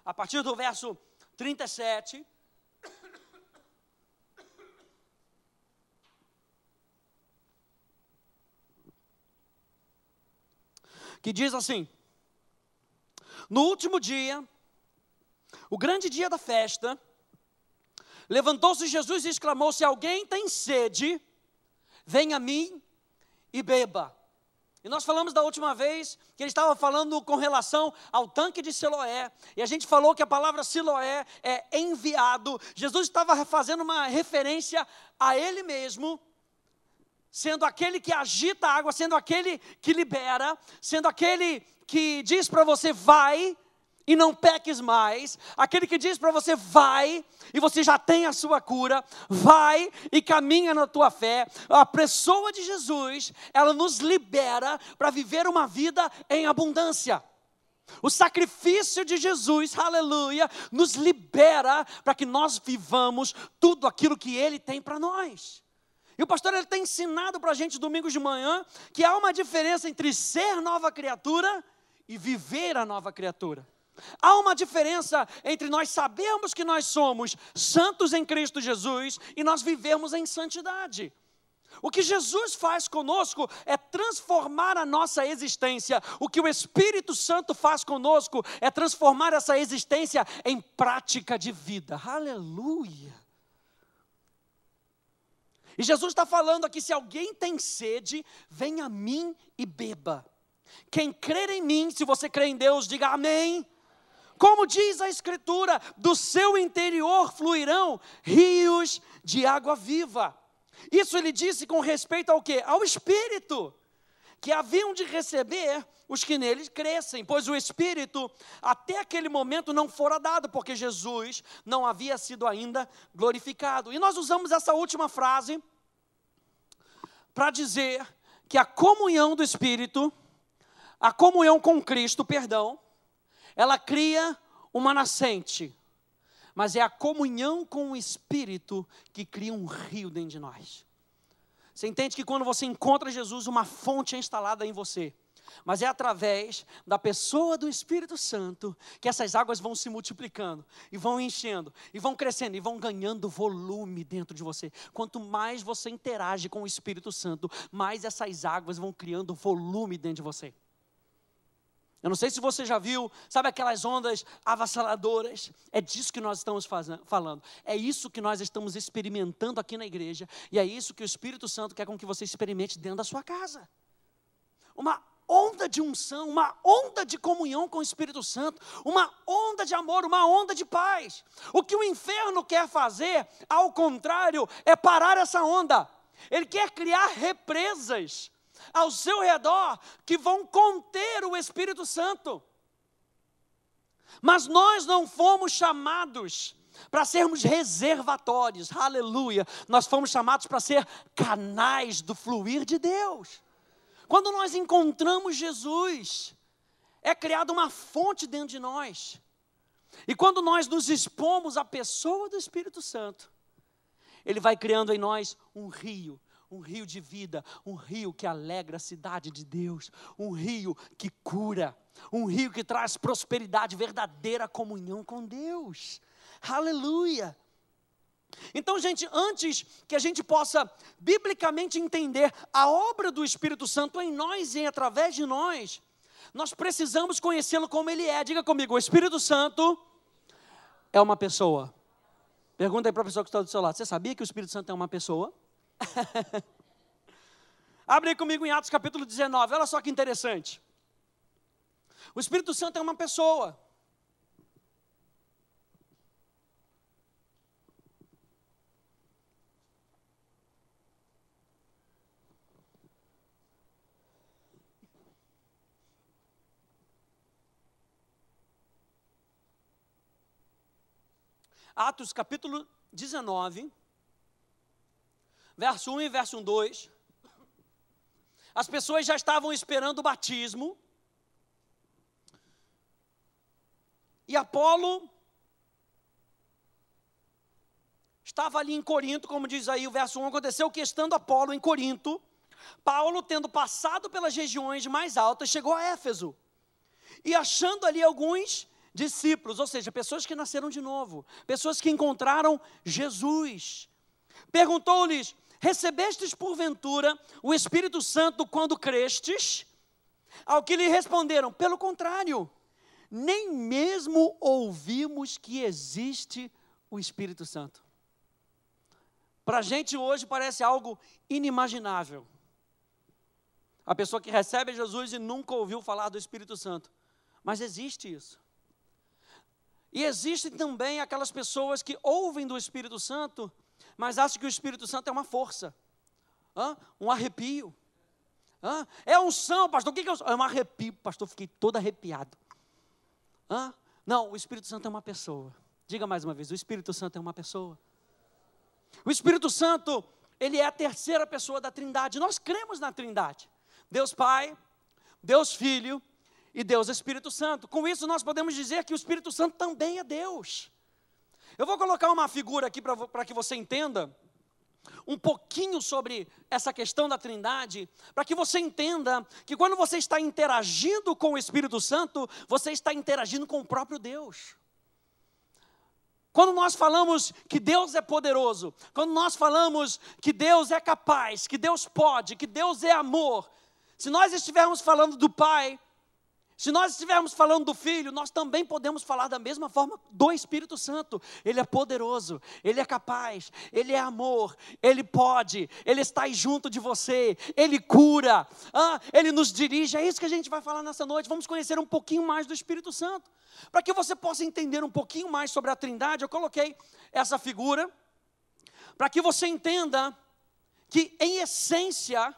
a partir do verso 37, que diz assim: no último dia, o grande dia da festa, levantou-se Jesus e exclamou: se alguém tem sede, venha a mim e beba. E nós falamos da última vez que ele estava falando com relação ao tanque de Siloé, e a gente falou que a palavra Siloé é enviado. Jesus estava fazendo uma referência a ele mesmo, sendo aquele que agita a água, sendo aquele que libera, sendo aquele que diz para você vai e não peques mais, aquele que diz para você vai e você já tem a sua cura, vai e caminha na tua fé. A pessoa de Jesus, ela nos libera para viver uma vida em abundância. O sacrifício de Jesus, aleluia, nos libera para que nós vivamos tudo aquilo que Ele tem para nós. E o pastor ele tem ensinado para a gente domingos de manhã que há uma diferença entre ser nova criatura e viver a nova criatura. Há uma diferença entre nós sabermos que nós somos santos em Cristo Jesus e nós vivermos em santidade. O que Jesus faz conosco é transformar a nossa existência. O que o Espírito Santo faz conosco é transformar essa existência em prática de vida. Aleluia! E Jesus está falando aqui: se alguém tem sede, venha a mim e beba. Quem crer em mim, se você crê em Deus, diga amém. Como diz a Escritura, do seu interior fluirão rios de água viva. Isso ele disse com respeito ao quê? Ao Espírito, que haviam de receber os que neles crescem, pois o Espírito até aquele momento não fora dado, porque Jesus não havia sido ainda glorificado. E nós usamos essa última frase para dizer que a comunhão do Espírito, a comunhão com Cristo, ela cria uma nascente, mas é a comunhão com o Espírito que cria um rio dentro de nós. Você entende que quando você encontra Jesus, uma fonte é instalada em você, mas é através da pessoa do Espírito Santo que essas águas vão se multiplicando, e vão enchendo, e vão crescendo, e vão ganhando volume dentro de você. Quanto mais você interage com o Espírito Santo, mais essas águas vão criando volume dentro de você. Eu não sei se você já viu, sabe aquelas ondas avassaladoras? É disso que nós estamos falando. É isso que nós estamos experimentando aqui na igreja. E é isso que o Espírito Santo quer com que você experimente dentro da sua casa. Uma onda de unção, uma onda de comunhão com o Espírito Santo, uma onda de amor, uma onda de paz. O que o inferno quer fazer, ao contrário, é parar essa onda. Ele quer criar represas ao seu redor que vão conter o Espírito Santo. Mas nós não fomos chamados para sermos reservatórios, aleluia. Nós fomos chamados para ser canais do fluir de Deus. Quando nós encontramos Jesus, é criada uma fonte dentro de nós. E quando nós nos expomos à pessoa do Espírito Santo, Ele vai criando em nós um rio de vida, um rio que alegra a cidade de Deus, um rio que cura, um rio que traz prosperidade, verdadeira comunhão com Deus. Aleluia! Então, gente, antes que a gente possa biblicamente entender a obra do Espírito Santo em nós e através de nós, nós precisamos conhecê-lo como Ele é. Diga comigo, o Espírito Santo é uma pessoa. Pergunta aí para a pessoa que está do seu lado: você sabia que o Espírito Santo é uma pessoa? Abre aí comigo em Atos capítulo 19, olha só que interessante. O Espírito Santo é uma pessoa. Atos capítulo 19, verso 1 e verso 2. As pessoas já estavam esperando o batismo. E Apolo estava ali em Corinto, como diz aí o verso 1. Aconteceu que, estando Apolo em Corinto, Paulo, tendo passado pelas regiões mais altas, chegou a Éfeso. E achando ali alguns discípulos, ou seja, pessoas que nasceram de novo, pessoas que encontraram Jesus. Perguntou-lhes: recebestes porventura o Espírito Santo quando crestes? Ao que lhe responderam: pelo contrário, nem mesmo ouvimos que existe o Espírito Santo. Para a gente hoje parece algo inimaginável. A pessoa que recebe Jesus e nunca ouviu falar do Espírito Santo. Mas existe isso. E existem também aquelas pessoas que ouvem do Espírito Santo, mas acham que o Espírito Santo é uma força, um arrepio. É unção, pastor. O que é unção? É um arrepio, pastor. Fiquei todo arrepiado. Não, o Espírito Santo é uma pessoa. Diga mais uma vez: o Espírito Santo é uma pessoa. O Espírito Santo, ele é a terceira pessoa da Trindade. Nós cremos na Trindade: Deus Pai, Deus Filho e Deus Espírito Santo. Com isso nós podemos dizer que o Espírito Santo também é Deus. Eu vou colocar uma figura aqui para que você entenda um pouquinho sobre essa questão da Trindade, para que você entenda que quando você está interagindo com o Espírito Santo, você está interagindo com o próprio Deus. Quando nós falamos que Deus é poderoso, quando nós falamos que Deus é capaz, que Deus pode, que Deus é amor, se nós estivermos falando do Pai, se nós estivermos falando do Filho, nós também podemos falar da mesma forma do Espírito Santo. Ele é poderoso, Ele é capaz, Ele é amor, Ele pode, Ele está aí junto de você, Ele cura, Ele nos dirige. É isso que a gente vai falar nessa noite. Vamos conhecer um pouquinho mais do Espírito Santo. Para que você possa entender um pouquinho mais sobre a Trindade, eu coloquei essa figura, para que você entenda que, em essência,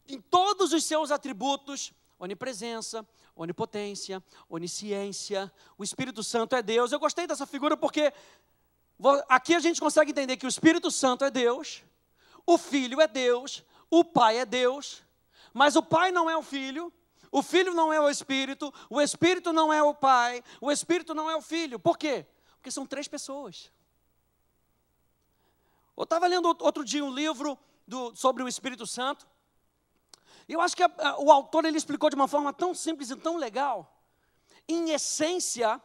em todos os seus atributos, onipresença, onipotência, onisciência, o Espírito Santo é Deus. Eu gostei dessa figura porque aqui a gente consegue entender que o Espírito Santo é Deus, o Filho é Deus, o Pai é Deus, mas o Pai não é o Filho não é o Espírito não é o Pai, o Espírito não é o Filho. Por quê? Porque são três pessoas. Eu estava lendo outro dia um livro sobre o Espírito Santo, e eu acho que o autor ele explicou de uma forma tão simples e tão legal. Em essência,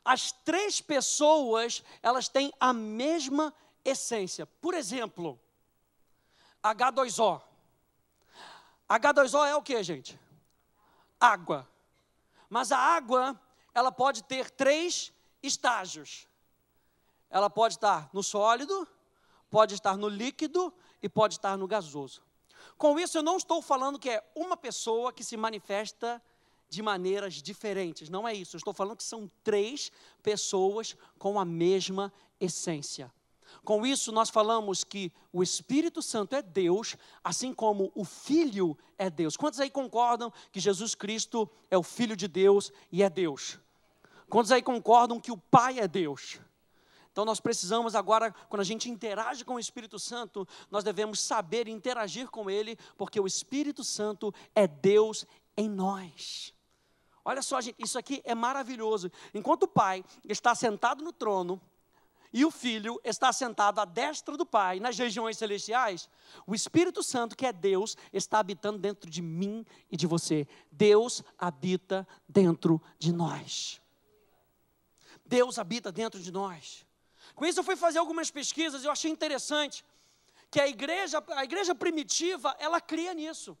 as três pessoas, elas têm a mesma essência. Por exemplo, H2O. H2O é o que, gente? Água. Mas a água, ela pode ter três estágios. Ela pode estar no sólido, pode estar no líquido e pode estar no gasoso. Com isso, eu não estou falando que é uma pessoa que se manifesta de maneiras diferentes. Não é isso. Eu estou falando que são três pessoas com a mesma essência. Com isso, nós falamos que o Espírito Santo é Deus, assim como o Filho é Deus. Quantos aí concordam que Jesus Cristo é o Filho de Deus e é Deus? Quantos aí concordam que o Pai é Deus? Então nós precisamos agora, quando a gente interage com o Espírito Santo, nós devemos saber interagir com Ele, porque o Espírito Santo é Deus em nós. Olha só, gente, isso aqui é maravilhoso. Enquanto o Pai está sentado no trono, e o Filho está sentado à destra do Pai, nas regiões celestiais, o Espírito Santo, que é Deus, está habitando dentro de mim e de você. Deus habita dentro de nós. Deus habita dentro de nós. Com isso eu fui fazer algumas pesquisas e eu achei interessante que a igreja primitiva, ela cria nisso.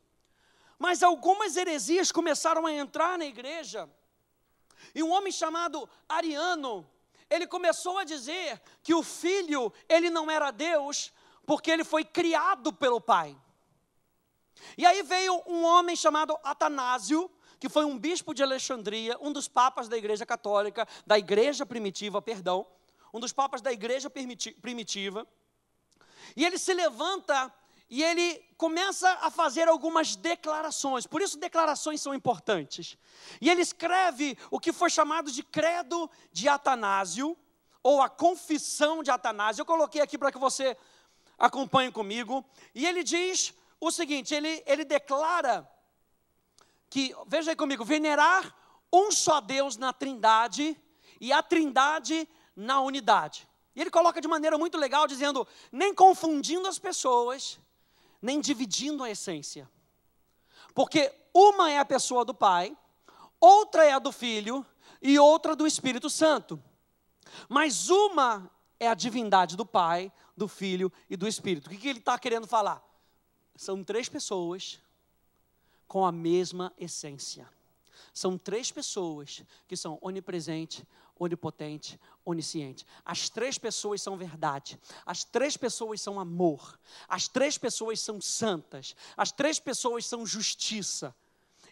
Mas algumas heresias começaram a entrar na igreja, e um homem chamado Ariano, ele começou a dizer que o Filho, ele não era Deus, porque ele foi criado pelo Pai. E aí veio um homem chamado Atanásio, que foi um bispo de Alexandria, um dos papas da igreja católica, da igreja primitiva, perdão, um dos papas da igreja primitiva, e ele se levanta e ele começa a fazer algumas declarações. Por isso declarações são importantes. E ele escreve o que foi chamado de Credo de Atanásio, ou a Confissão de Atanásio. Eu coloquei aqui para que você acompanhe comigo. E ele diz o seguinte, ele declara que, veja aí comigo, venerar um só Deus na Trindade e a Trindade na unidade. E ele coloca de maneira muito legal, dizendo, nem confundindo as pessoas, nem dividindo a essência. Porque uma é a pessoa do Pai, outra é a do Filho, e outra do Espírito Santo. Mas uma é a divindade do Pai, do Filho e do Espírito. O que ele está querendo falar? São 3 pessoas com a mesma essência. São 3 pessoas que são onipresente, onipotente, onisciente. As 3 pessoas são verdade. As 3 pessoas são amor. As 3 pessoas são santas. As 3 pessoas são justiça.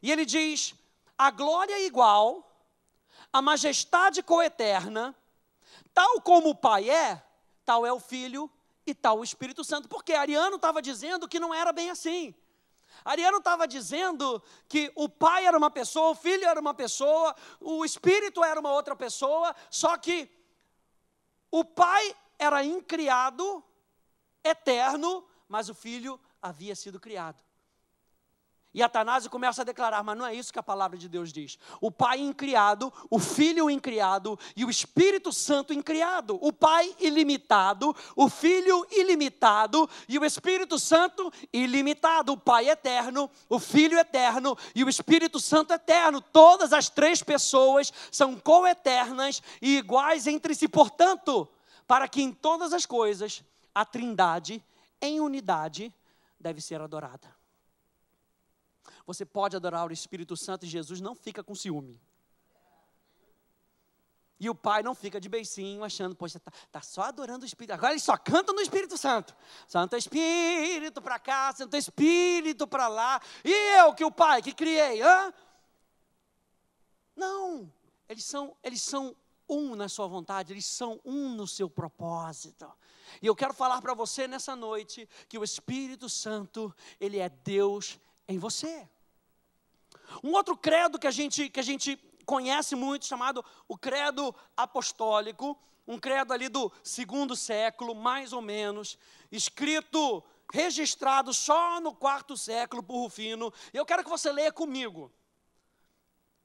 E ele diz, a glória é igual, a majestade coeterna, tal como o Pai é, tal é o Filho e tal o Espírito Santo. Porque Ariano estava dizendo que não era bem assim. Ariano estava dizendo que o Pai era uma pessoa, o Filho era uma pessoa, o Espírito era uma outra pessoa, só que o Pai era incriado, eterno, mas o Filho havia sido criado. E Atanásio começa a declarar, mas não é isso que a palavra de Deus diz. O Pai incriado, o Filho incriado e o Espírito Santo incriado. O Pai ilimitado, o Filho ilimitado e o Espírito Santo ilimitado. O Pai eterno, o Filho eterno e o Espírito Santo eterno. Todas as 3 pessoas são coeternas e iguais entre si. Portanto, para que em todas as coisas a Trindade, em unidade, deve ser adorada. Você pode adorar o Espírito Santo e Jesus não fica com ciúme. E o Pai não fica de beicinho achando, poxa, tá só adorando o Espírito. Agora ele só canta no Espírito Santo. Santo Espírito para cá, Santo Espírito para lá. E eu que o Pai que criei, hã? Não, eles são um na sua vontade, eles são um no seu propósito. E eu quero falar para você nessa noite que o Espírito Santo, ele é Deus em você. Um outro credo que a gente conhece muito, chamado o credo apostólico, um credo ali do 2º século, mais ou menos, escrito, registrado só no 4º século por Rufino. Eu quero que você leia comigo.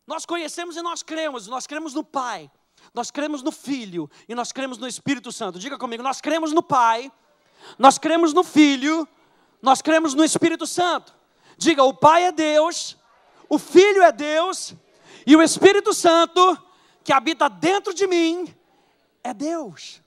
Nós conhecemos e nós cremos no Pai, nós cremos no Filho e nós cremos no Espírito Santo. Diga comigo, nós cremos no Pai, nós cremos no Filho, nós cremos no Espírito Santo. Diga, o Pai é Deus, o Filho é Deus e o Espírito Santo, que habita dentro de mim, é Deus.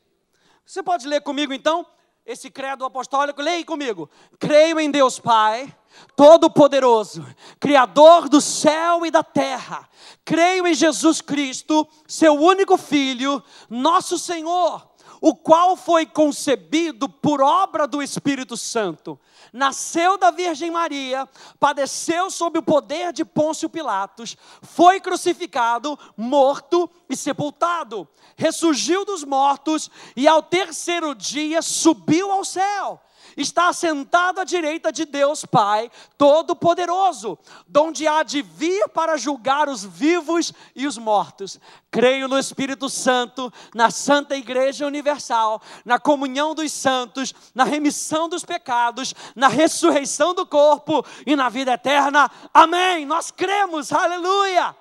Você pode ler comigo então, esse credo apostólico? Leia comigo. Creio em Deus Pai, Todo-Poderoso, Criador do céu e da terra. Creio em Jesus Cristo, seu único Filho, nosso Senhor, o qual foi concebido por obra do Espírito Santo. Nasceu da Virgem Maria, padeceu sob o poder de Pôncio Pilatos, foi crucificado, morto e sepultado. Ressurgiu dos mortos e ao 3º dia subiu ao céu. Está assentado à direita de Deus Pai Todo-Poderoso, donde há de vir para julgar os vivos e os mortos. Creio no Espírito Santo, na Santa Igreja Universal, na comunhão dos santos, na remissão dos pecados, na ressurreição do corpo e na vida eterna. Amém. Nós cremos, aleluia.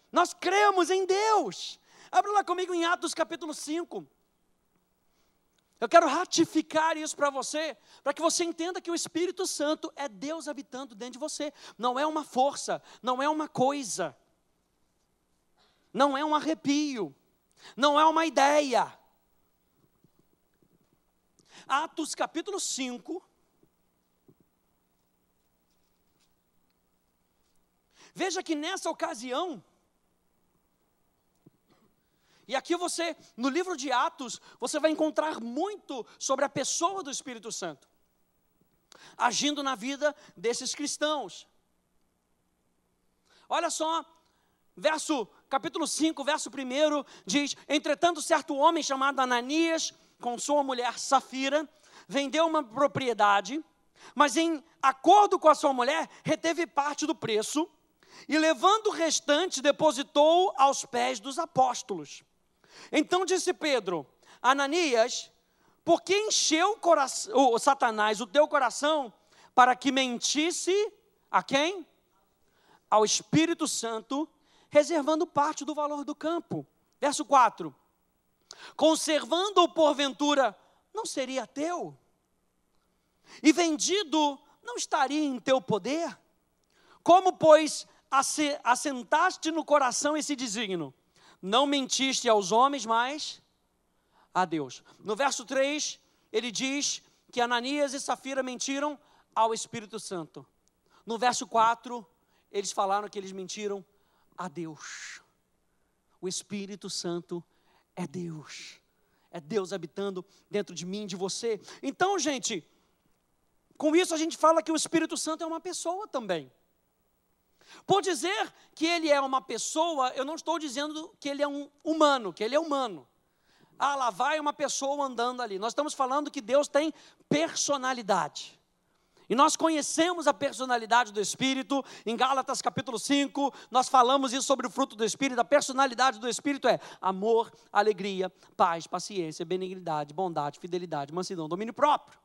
Nós cremos em Deus. Abra lá comigo em Atos capítulo 5. Eu quero ratificar isso para você, para que você entenda que o Espírito Santo é Deus habitando dentro de você. Não é uma força, não é uma coisa, não é um arrepio, não é uma ideia. Atos capítulo 5. Veja que nessa ocasião, e aqui você, no livro de Atos, você vai encontrar muito sobre a pessoa do Espírito Santo, agindo na vida desses cristãos. Olha só, capítulo 5, verso 1, diz: entretanto, certo homem chamado Ananias, com sua mulher Safira, vendeu uma propriedade, mas em acordo com a sua mulher, reteve parte do preço, e levando o restante, depositou aos pés dos apóstolos. Então disse Pedro: Ananias, por que encheu Satanás o teu coração para que mentisse a quem? Ao Espírito Santo, reservando parte do valor do campo. Verso 4. Conservando-o porventura, não seria teu? E vendido, não estaria em teu poder? Como, pois, assentaste no coração esse desígnio? não mentiste aos homens, mas a Deus. No verso 3, ele diz que Ananias e Safira mentiram ao Espírito Santo. No verso 4, eles falaram que eles mentiram a Deus. O Espírito Santo é Deus. É Deus habitando dentro de mim, de você. Então, gente, com isso a gente fala que o Espírito Santo é uma pessoa também. Por dizer que ele é uma pessoa, eu não estou dizendo que ele é um humano, que ele é humano. Ah, lá vai uma pessoa andando ali. Nós estamos falando que Deus tem personalidade. E nós conhecemos a personalidade do Espírito. Em Gálatas capítulo 5, nós falamos isso sobre o fruto do Espírito. A personalidade do Espírito é amor, alegria, paz, paciência, benignidade, bondade, fidelidade, mansidão, domínio próprio.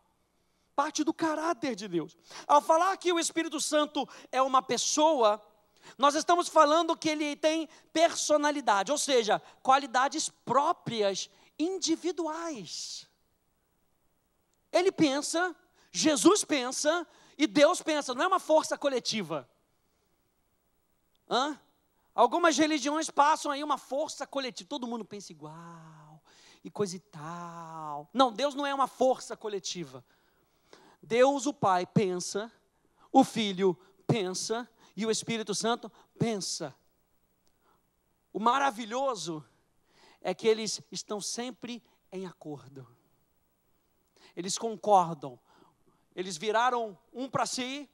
Parte do caráter de Deus. Ao falar que o Espírito Santo é uma pessoa, nós estamos falando que ele tem personalidade, ou seja, qualidades próprias, individuais. Ele pensa, Jesus pensa e Deus pensa, não é uma força coletiva. Algumas religiões passam aí uma força coletiva, todo mundo pensa igual, e coisa e tal. Não, Deus não é uma força coletiva. Deus, o Pai, pensa, o Filho pensa e o Espírito Santo pensa. O maravilhoso é que eles estão sempre em acordo. Eles concordam. Eles viraram um para si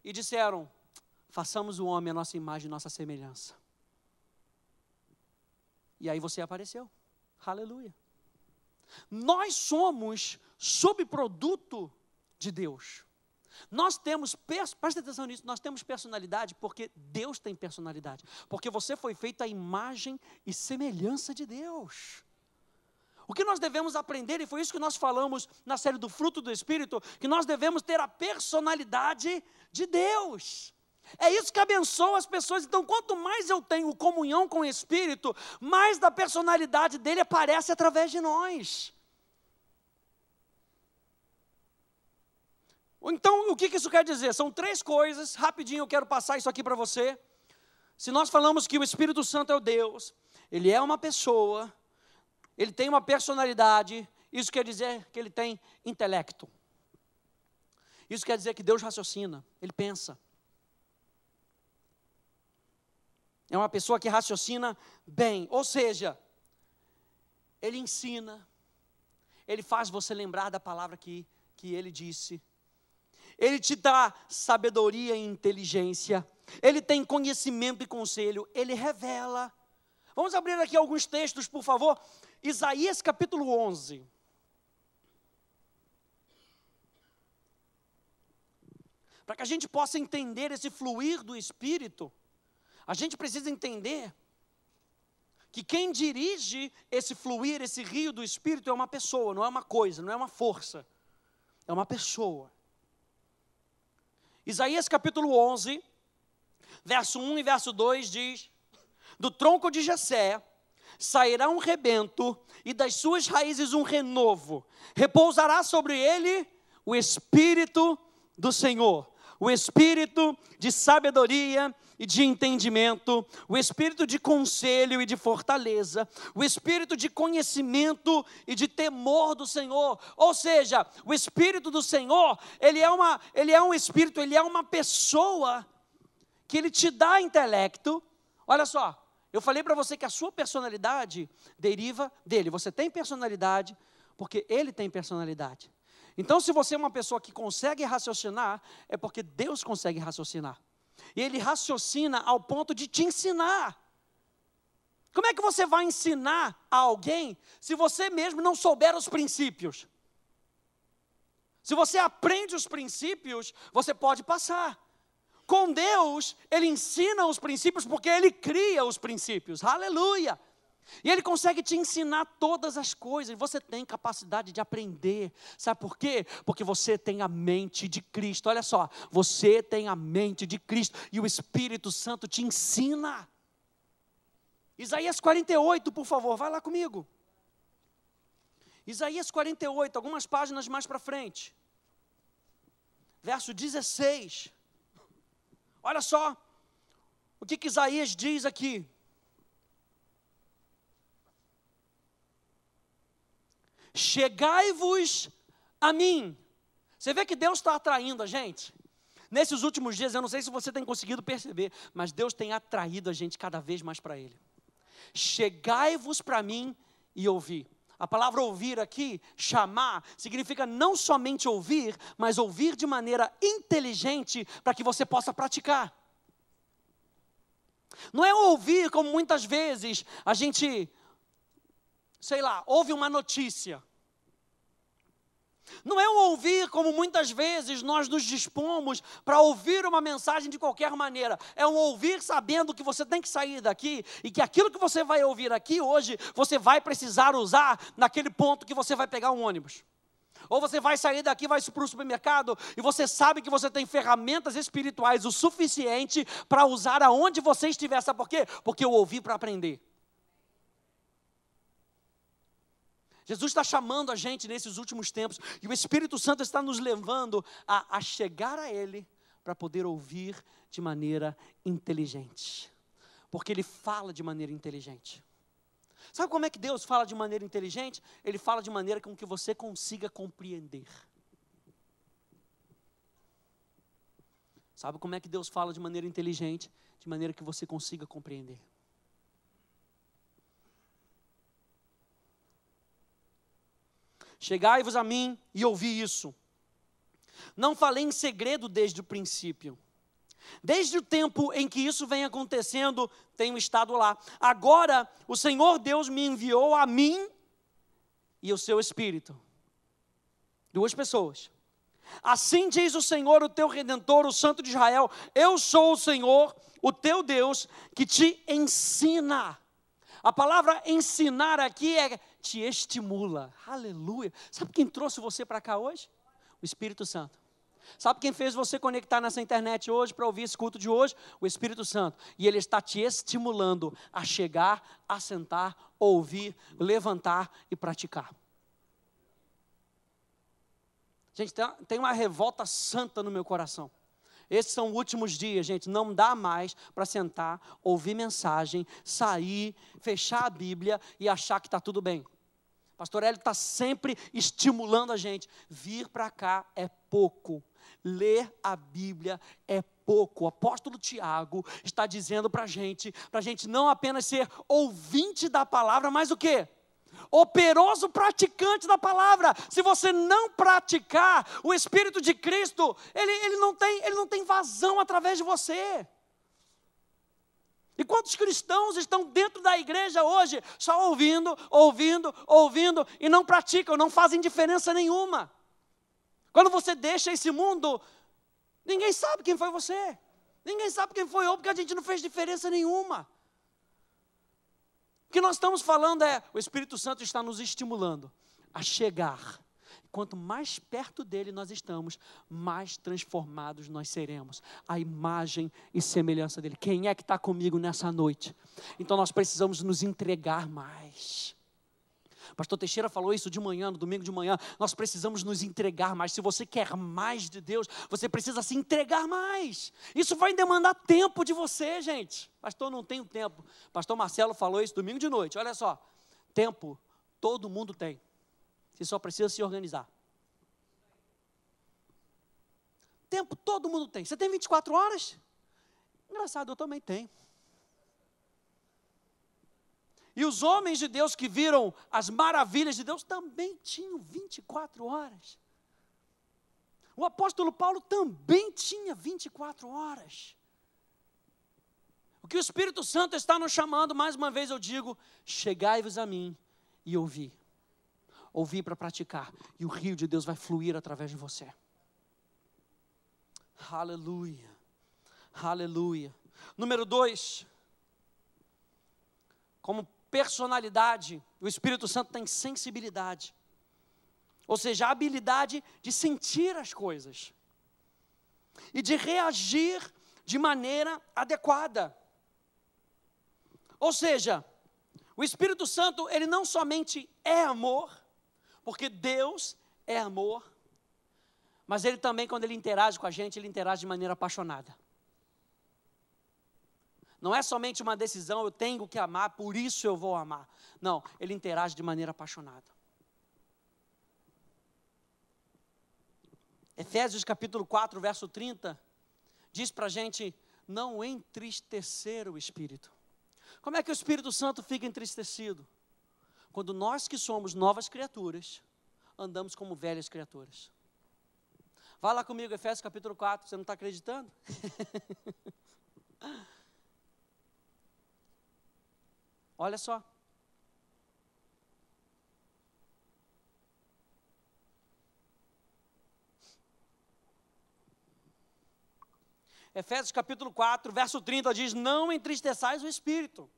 e disseram: façamos o homem a nossa imagem e nossa semelhança. E aí você apareceu. Aleluia. Nós somos subproduto de Deus. Nós temos, presta atenção nisso, nós temos personalidade porque Deus tem personalidade. Porque você foi feito à imagem e semelhança de Deus. O que nós devemos aprender, e foi isso que nós falamos na série do fruto do Espírito, que nós devemos ter a personalidade de Deus. É isso que abençoa as pessoas. Então, quanto mais eu tenho comunhão com o Espírito, mais da personalidade dele aparece através de nós. Então, o que isso quer dizer? São 3 coisas, rapidinho eu quero passar isso aqui para você. Se nós falamos que o Espírito Santo é o Deus, ele é uma pessoa, ele tem uma personalidade, isso quer dizer que ele tem intelecto. Isso quer dizer que Deus raciocina, ele pensa. É uma pessoa que raciocina bem, ou seja, ele ensina, ele faz você lembrar da palavra que ele disse. Ele te dá sabedoria e inteligência. Ele tem conhecimento e conselho. Ele revela. Vamos abrir aqui alguns textos, por favor. Isaías capítulo 11. Para que a gente possa entender esse fluir do Espírito, a gente precisa entender que quem dirige esse fluir, esse rio do Espírito é uma pessoa, não é uma coisa, não é uma força. É uma pessoa. Isaías capítulo 11, verso 1 e verso 2 diz: do tronco de Jessé sairá um rebento, e das suas raízes um renovo. Repousará sobre ele o Espírito do Senhor, o Espírito de sabedoria e de entendimento, o Espírito de conselho e de fortaleza, o Espírito de conhecimento e de temor do Senhor. Ou seja, o Espírito do Senhor, ele é um Espírito, ele é uma pessoa que ele te dá intelecto. Olha só, eu falei para você que a sua personalidade deriva dele. Você tem personalidade porque ele tem personalidade. Então, se você é uma pessoa que consegue raciocinar, é porque Deus consegue raciocinar. E ele raciocina ao ponto de te ensinar. Como é que você vai ensinar a alguém se você mesmo não souber os princípios? Se você aprende os princípios, você pode passar. Com Deus, ele ensina os princípios porque ele cria os princípios. Aleluia! E ele consegue te ensinar todas as coisas. Você tem capacidade de aprender. Sabe por quê? Porque você tem a mente de Cristo. Olha só, você tem a mente de Cristo e o Espírito Santo te ensina. Isaías 48, por favor, vai lá comigo. Isaías 48, algumas páginas mais para frente. Verso 16. Olha só o que Isaías diz aqui. chegai-vos a mim. Você vê que Deus está atraindo a gente? Nesses últimos dias, eu não sei se você tem conseguido perceber, mas Deus tem atraído a gente cada vez mais para Ele. Chegai-vos para mim e ouvi. A palavra ouvir aqui, chamar, significa não somente ouvir, mas ouvir de maneira inteligente para que você possa praticar. Não é ouvir como muitas vezes a gente, ouve uma notícia. Não é o ouvir como muitas vezes nós nos dispomos para ouvir uma mensagem de qualquer maneira. É um ouvir sabendo que você tem que sair daqui e que aquilo que você vai ouvir aqui hoje, você vai precisar usar naquele ponto que você vai pegar um ônibus. Ou você vai sair daqui, vai para o supermercado e você sabe que você tem ferramentas espirituais o suficiente para usar aonde você estiver. Sabe por quê? Porque eu ouvi para aprender. Jesus está chamando a gente nesses últimos tempos e o Espírito Santo está nos levando a chegar a Ele para poder ouvir de maneira inteligente. Porque Ele fala de maneira inteligente. Sabe como é que Deus fala de maneira inteligente? Ele fala de maneira com que você consiga compreender. Sabe como é que Deus fala de maneira inteligente? De maneira que você consiga compreender. Chegai-vos a mim e ouvi isso. Não falei em segredo desde o princípio. Desde o tempo em que isso vem acontecendo, tenho estado lá. Agora, o Senhor Deus me enviou a mim e o seu Espírito. 2 pessoas. Assim diz o Senhor, o teu Redentor, o Santo de Israel: eu sou o Senhor, o teu Deus, que te ensina. A palavra ensinar aqui te estimula. Aleluia. Sabe quem trouxe você para cá hoje? O Espírito Santo. Sabe quem fez você conectar nessa internet hoje para ouvir esse culto de hoje? O Espírito Santo. E Ele está te estimulando a chegar, a sentar, ouvir, levantar e praticar. Gente, tem uma revolta santa no meu coração. Esses são últimos dias, gente, não dá mais para sentar, ouvir mensagem, sair, fechar a Bíblia e achar que está tudo bem. Pastor Hélio está sempre estimulando a gente. Vir para cá é pouco. Ler a Bíblia é pouco. O apóstolo Tiago está dizendo para a gente não apenas ser ouvinte da palavra, mas o quê? Operoso praticante da palavra. Se você não praticar, o Espírito de Cristo, ele não tem vazão através de você. E quantos cristãos estão dentro da igreja hoje, só ouvindo, e não praticam, não fazem diferença nenhuma. Quando você deixa esse mundo, ninguém sabe quem foi você. Ninguém sabe quem foi eu, porque a gente não fez diferença nenhuma. O que nós estamos falando o Espírito Santo está nos estimulando a chegar. Quanto mais perto dele nós estamos, mais transformados nós seremos. A imagem e semelhança dele. Quem é que está comigo nessa noite? Então nós precisamos nos entregar mais. Pastor Teixeira falou isso de manhã, no domingo de manhã. Nós precisamos nos entregar mais. Se você quer mais de Deus, você precisa se entregar mais. Isso vai demandar tempo de você, gente. Pastor, não tenho tempo. Pastor Marcelo falou isso domingo de noite. Olha só, tempo todo mundo tem. Você só precisa se organizar. Tempo todo mundo tem. Você tem 24 horas? Engraçado, eu também tenho. E os homens de Deus que viram as maravilhas de Deus também tinham 24 horas. O apóstolo Paulo também tinha 24 horas. O que o Espírito Santo está nos chamando, mais uma vez eu digo, chegai-vos a mim e ouvi. Ouvi para praticar. E o rio de Deus vai fluir através de você. Aleluia. Aleluia. Número 2. Como personalidade, o Espírito Santo tem sensibilidade. Ou seja, a habilidade de sentir as coisas. E de reagir de maneira adequada. Ou seja, o Espírito Santo, ele não somente é amor, porque Deus é amor, mas ele também, quando ele interage com a gente, ele interage de maneira apaixonada. Não é somente uma decisão, eu tenho que amar, por isso eu vou amar. Não, ele interage de maneira apaixonada. Efésios capítulo 4, verso 30, diz para a gente não entristecer o Espírito. Como é que o Espírito Santo fica entristecido? Quando nós que somos novas criaturas, andamos como velhas criaturas. Vai lá comigo, Efésios capítulo 4, você não está acreditando? Olha só. Efésios capítulo 4, verso 30 diz, não entristeçais o Espírito.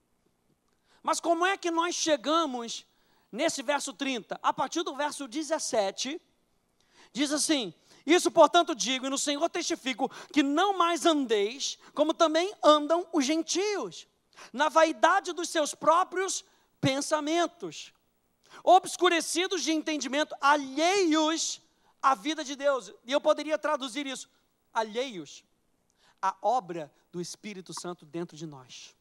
Mas como é que nós chegamos nesse verso 30? A partir do verso 17, diz assim, isso portanto digo, e no Senhor testifico, que não mais andeis, como também andam os gentios, na vaidade dos seus próprios pensamentos, obscurecidos de entendimento, alheios à vida de Deus. E eu poderia traduzir isso, alheios à obra do Espírito Santo dentro de nós.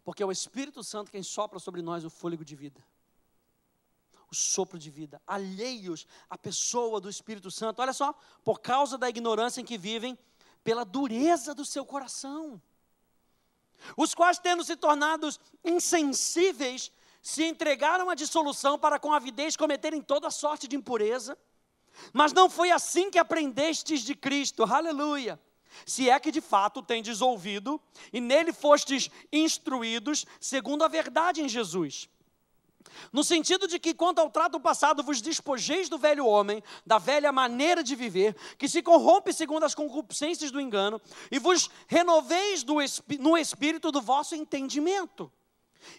Porque é o Espírito Santo quem sopra sobre nós o fôlego de vida, o sopro de vida, alheios à pessoa do Espírito Santo. Olha só, por causa da ignorância em que vivem, pela dureza do seu coração, os quais, tendo se tornado insensíveis, se entregaram à dissolução para com avidez cometerem toda sorte de impureza. Mas não foi assim que aprendestes de Cristo, aleluia. Se é que de fato tendes ouvido, e nele fostes instruídos, segundo a verdade em Jesus. No sentido de que, quanto ao trato passado, vos despojeis do velho homem, da velha maneira de viver, que se corrompe segundo as concupiscências do engano, e vos renoveis no espírito do vosso entendimento.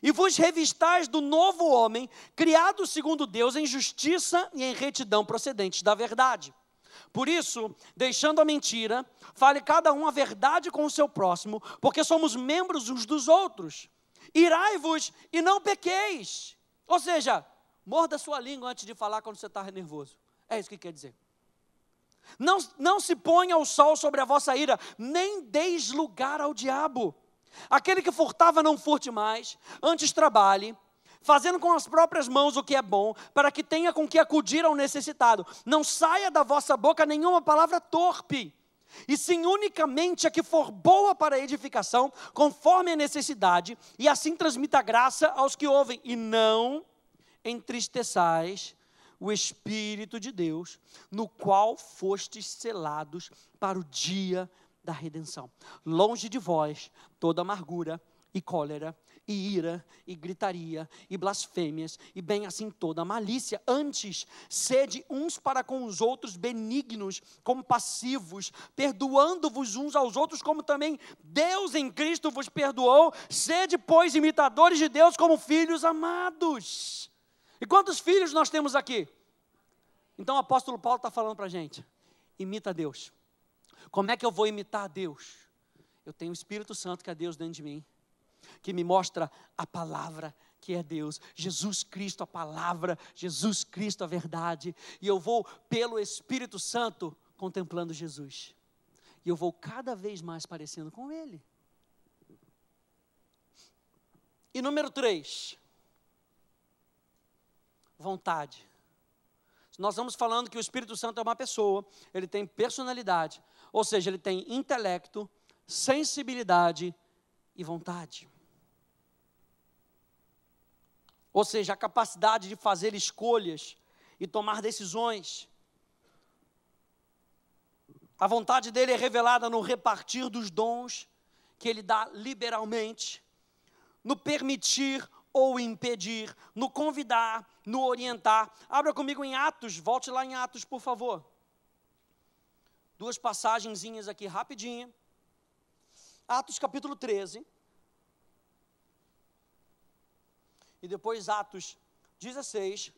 E vos revistais do novo homem, criado segundo Deus em justiça e em retidão procedentes da verdade. Por isso, deixando a mentira, fale cada um a verdade com o seu próximo, porque somos membros uns dos outros. Irai-vos e não pequeis. Ou seja, morda sua língua antes de falar quando você está nervoso. É isso que quer dizer. Não se ponha o sol sobre a vossa ira, nem deis lugar ao diabo. Aquele que furtava não furte mais, antes trabalhe, fazendo com as próprias mãos o que é bom, para que tenha com que acudir ao necessitado. Não saia da vossa boca nenhuma palavra torpe, e sim unicamente a que for boa para a edificação, conforme a necessidade, e assim transmita graça aos que ouvem. E não entristeçais o Espírito de Deus, no qual fostes selados para o dia da redenção. Longe de vós toda amargura e cólera, e ira, e gritaria, e blasfêmias, e bem assim toda malícia. Antes, sede uns para com os outros benignos, compassivos, perdoando-vos uns aos outros, como também Deus em Cristo vos perdoou. Sede, pois, imitadores de Deus como filhos amados. E quantos filhos nós temos aqui? Então o apóstolo Paulo está falando para a gente, imita Deus. Como é que eu vou imitar a Deus? Eu tenho o Espírito Santo, que é Deus dentro de mim, que me mostra a palavra, que é Deus, Jesus Cristo a palavra, Jesus Cristo a verdade, e eu vou pelo Espírito Santo contemplando Jesus, e eu vou cada vez mais parecendo com Ele. E número 3, vontade. Nós vamos falando que o Espírito Santo é uma pessoa, ele tem personalidade, ou seja, ele tem intelecto, sensibilidade e vontade. Ou seja, a capacidade de fazer escolhas e tomar decisões. A vontade dele é revelada no repartir dos dons que ele dá liberalmente, no permitir ou impedir, no convidar, no orientar. Abra comigo em Atos, volte lá em Atos, por favor. 2 passagenzinhas aqui rapidinho. Atos capítulo 13. E depois Atos 16.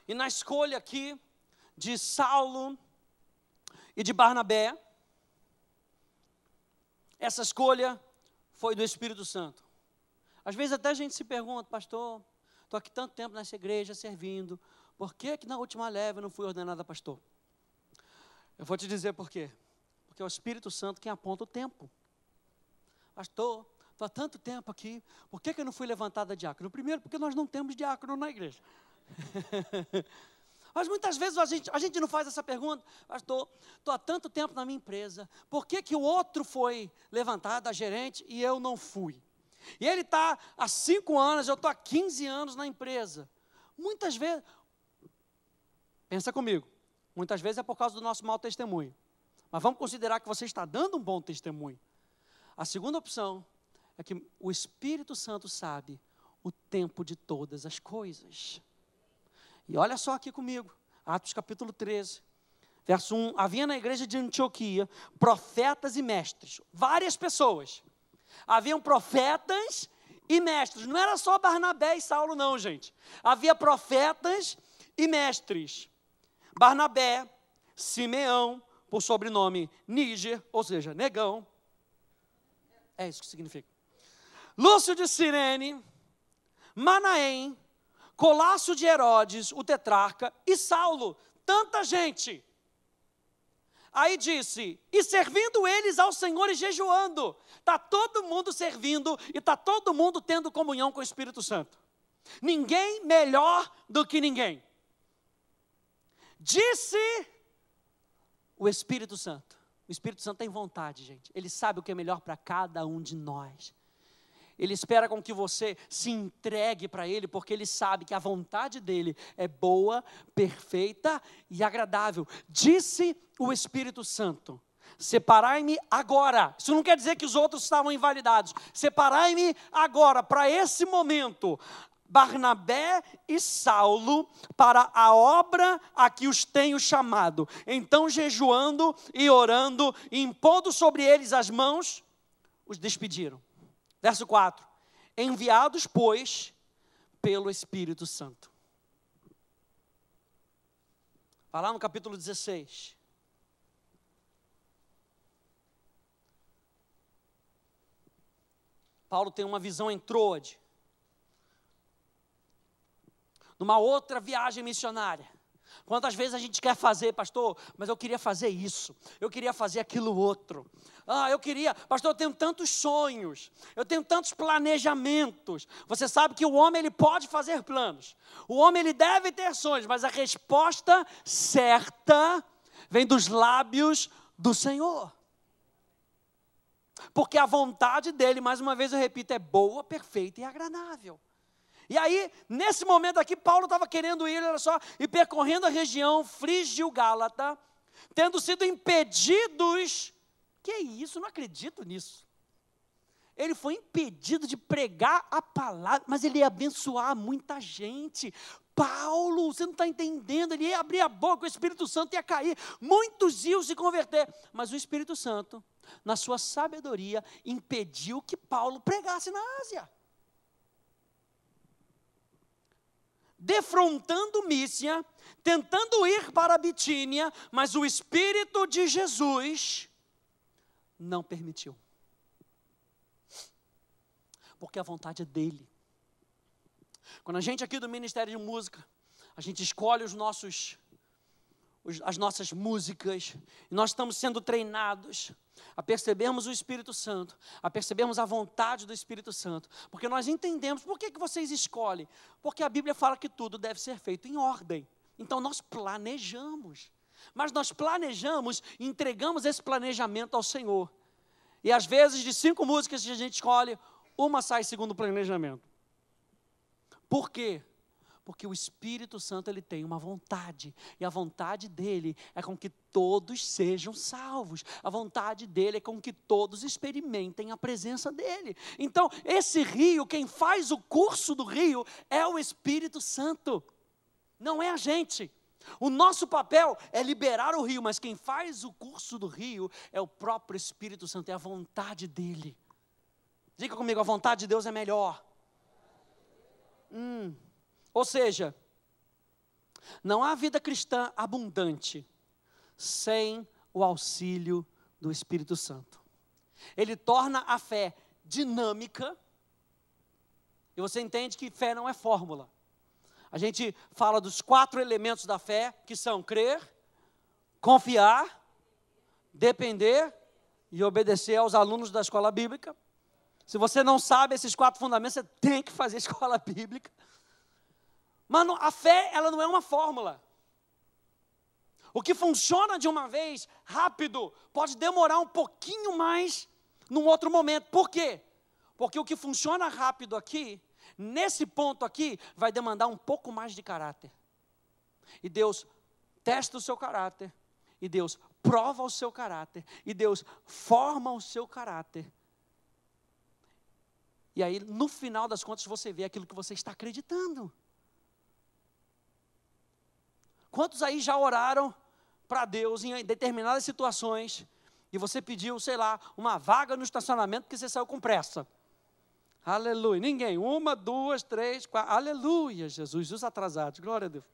E na escolha aqui de Saulo e de Barnabé, essa escolha foi do Espírito Santo. Às vezes até a gente se pergunta, pastor, estou aqui tanto tempo nessa igreja servindo, por que na última leva eu não fui ordenado pastor? Eu vou te dizer por quê. Porque é o Espírito Santo quem aponta o tempo. Pastor, estou há tanto tempo aqui, por que eu não fui levantada diácono? Primeiro, porque nós não temos diácono na igreja. Mas muitas vezes a gente não faz essa pergunta. Pastor, estou há tanto tempo na minha empresa, por que o outro foi levantado, a gerente, e eu não fui? E ele está há 5 anos, eu estou há 15 anos na empresa. Muitas vezes, pensa comigo, muitas vezes é por causa do nosso mau testemunho. Mas vamos considerar que você está dando um bom testemunho. A segunda opção é que o Espírito Santo sabe o tempo de todas as coisas. E olha só aqui comigo, Atos capítulo 13, verso 1. Havia na igreja de Antioquia profetas e mestres, várias pessoas. Haviam profetas e mestres, não era só Barnabé e Saulo não, gente. Havia profetas e mestres. Barnabé, Simeão, por sobrenome Níger, ou seja, negão. É isso que significa. Lúcio de Cirene, Manaém, Colácio de Herodes, o tetrarca, e Saulo, tanta gente. Aí disse, e servindo eles ao Senhor e jejuando. Está todo mundo servindo e está todo mundo tendo comunhão com o Espírito Santo. Ninguém melhor do que ninguém. Disse o Espírito Santo. O Espírito Santo tem vontade, gente. Ele sabe o que é melhor para cada um de nós. Ele espera com que você se entregue para Ele, porque Ele sabe que a vontade dEle é boa, perfeita e agradável. Disse o Espírito Santo, separai-me agora. Isso não quer dizer que os outros estavam invalidados. Separai-me agora, para esse momento, Barnabé e Saulo, para a obra a que os tenho chamado. Então, jejuando e orando, e impondo sobre eles as mãos, os despediram. Verso 4, enviados, pois, pelo Espírito Santo. Vai lá no capítulo 16. Paulo tem uma visão em Troade, numa outra viagem missionária. Quantas vezes a gente quer fazer, pastor, mas eu queria fazer isso, eu queria fazer aquilo outro. Pastor, eu tenho tantos sonhos, eu tenho tantos planejamentos. Você sabe que o homem, ele pode fazer planos, o homem, ele deve ter sonhos, mas a resposta certa vem dos lábios do Senhor. Porque a vontade dele, mais uma vez eu repito, é boa, perfeita e agradável. E aí, nesse momento aqui, Paulo estava querendo ir, olha só, e percorrendo a região Frígio-Gálata, tendo sido impedidos. Que isso? Não acredito nisso. Ele foi impedido de pregar a palavra, mas ele ia abençoar muita gente. Paulo, você não está entendendo, ele ia abrir a boca, o Espírito Santo ia cair, muitos iam se converter, mas o Espírito Santo, na sua sabedoria, impediu que Paulo pregasse na Ásia. Defrontando Mísia, tentando ir para a Bitínia, mas o Espírito de Jesus não permitiu. Porque a vontade é dele. Quando a gente aqui do Ministério de Música, a gente escolhe as nossas músicas, e nós estamos sendo treinados a percebermos o Espírito Santo, a percebermos a vontade do Espírito Santo, porque nós entendemos, por que vocês escolhem? Porque a Bíblia fala que tudo deve ser feito em ordem, então nós planejamos, mas nós planejamos e entregamos esse planejamento ao Senhor, e às vezes de 5 músicas que a gente escolhe, uma sai segundo o planejamento. Por quê? Porque o Espírito Santo, ele tem uma vontade, e a vontade dele é com que todos sejam salvos, a vontade dele é com que todos experimentem a presença dele. Então, esse rio, quem faz o curso do rio é o Espírito Santo, não é a gente. O nosso papel é liberar o rio, mas quem faz o curso do rio é o próprio Espírito Santo, é a vontade dele. Diga comigo, a vontade de Deus é melhor. Ou seja, não há vida cristã abundante sem o auxílio do Espírito Santo. Ele torna a fé dinâmica, e você entende que fé não é fórmula. A gente fala dos 4 elementos da fé, que são crer, confiar, depender e obedecer aos alunos da escola bíblica. Se você não sabe esses 4 fundamentos, você tem que fazer escola bíblica. Mano, a fé, ela não é uma fórmula. O que funciona de uma vez, rápido, pode demorar um pouquinho mais num outro momento. Por quê? Porque o que funciona rápido aqui, nesse ponto aqui, vai demandar um pouco mais de caráter. E Deus testa o seu caráter. E Deus prova o seu caráter. E Deus forma o seu caráter. E aí, no final das contas, você vê aquilo que você está acreditando. Quantos aí já oraram para Deus em determinadas situações e você pediu, sei lá, uma vaga no estacionamento porque você saiu com pressa? Aleluia. Ninguém. 1, 2, 3, 4. Aleluia, Jesus. Os atrasados. Glória a Deus.